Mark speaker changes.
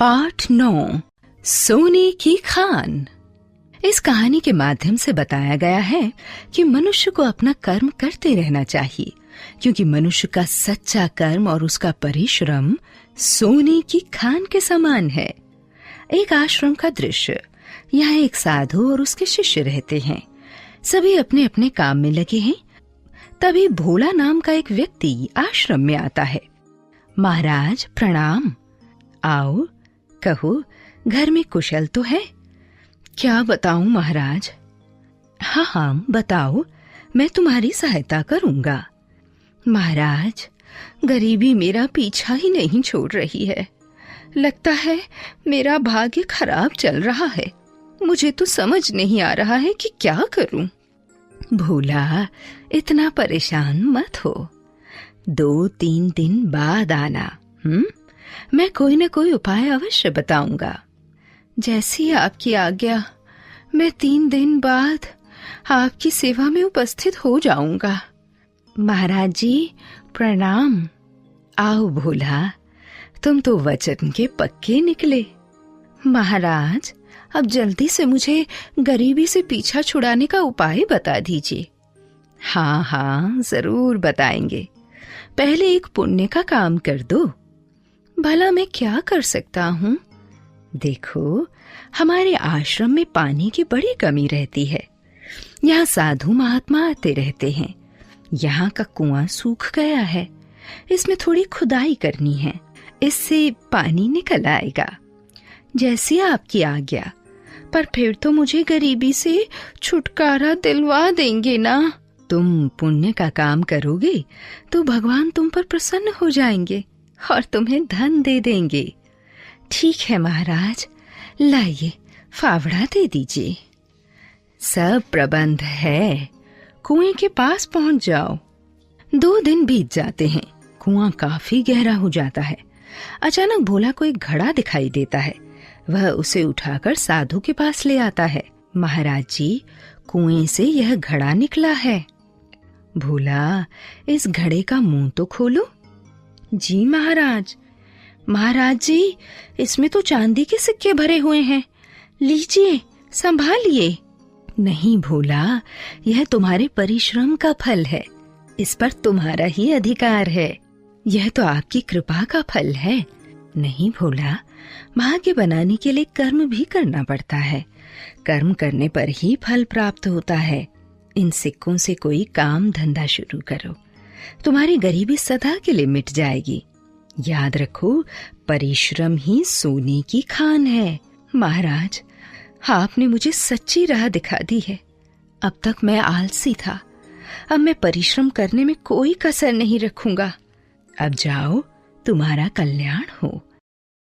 Speaker 1: पाठ 9 सोने की खान। इस कहानी के माध्यम से बताया गया है कि मनुष्य को अपना कर्म करते रहना चाहिए, क्योंकि मनुष्य का सच्चा कर्म और उसका परिश्रम सोने की खान के समान है। एक आश्रम का दृश्य। यहाँ एक साधु और उसके शिष्य रहते हैं। सभी अपने अपने काम में लगे हैं। तभी भोला नाम का एक व्यक्ति आश्रम में आता है। महाराज प्रणाम। आओ, कहो, घर में कुशल तो है? क्या बताऊं महाराज? हाँ, बताओ, मैं तुम्हारी सहायता करूंगा। महाराज, गरीबी मेरा पीछा ही नहीं छोड़ रही है। लगता है मेरा भाग्य खराब चल रहा है। मुझे तो समझ नहीं आ रहा है कि क्या करूं। भोला, इतना परेशान मत हो। 2-3 दिन बाद आना। मैं कोई न कोई उपाय अवश्य बताऊंगा। जैसी आपकी आज्ञा। मैं 3 दिन बाद आपकी सेवा में उपस्थित हो जाऊंगा। महाराज जी प्रणाम। आओ भोला, तुम तो वचन के पक्के निकले। महाराज, अब जल्दी से मुझे गरीबी से पीछा छुड़ाने का उपाय बता दीजिए। हाँ, जरूर बताएंगे। पहले एक पुण्य का काम कर दो। भला मैं क्या कर सकता हूँ? देखो, हमारे आश्रम में पानी की बड़ी कमी रहती है। यहाँ साधु महात्मा आते रहते हैं। यहाँ का कुआं सूख गया है। इसमें थोड़ी खुदाई करनी है। इससे पानी निकल आएगा। जैसी आपकी आज्ञा। पर फिर तो मुझे गरीबी से छुटकारा दिलवा देंगे ना? तुम पुण्य का काम करोगे तो भगवान तुम पर प्रसन्न हो जाएंगे और तुम्हें धन दे देंगे। ठीक है महाराज, लाइए, फावड़ा दे दीजिए। सब प्रबंध है। कुएं के पास पहुंच जाओ। 2 दिन बीत जाते हैं। कुआं काफी गहरा हो जाता है। अचानक भोला को एक घड़ा दिखाई देता है। वह उसे उठाकर साधु के पास ले आता है। महाराज जी, कुएं से यह घड़ा निकला है। भोला, इस घड़े का मुंह तो खोलो। जी महाराज। महाराज जी, इसमें तो चांदी के सिक्के भरे हुए हैं। लीजिए, संभालिए। नहीं भोला, यह तुम्हारे परिश्रम का फल है। इस पर तुम्हारा ही अधिकार है। यह तो आपकी कृपा का फल है। नहीं भोला, भाग्य बनाने के लिए कर्म भी करना पड़ता है। कर्म करने पर ही फल प्राप्त होता है। इन सिक्कों से कोई काम धंधा शुरू करो। तुम्हारी गरीबी सदा के लिए मिट जाएगी। याद रखो, परिश्रम ही सोने की खान है। महाराज, आपने मुझे सच्ची राह दिखा दी है। अब तक मैं आलसी था। अब मैं परिश्रम करने में कोई कसर नहीं रखूंगा। अब जाओ, तुम्हारा कल्याण हो।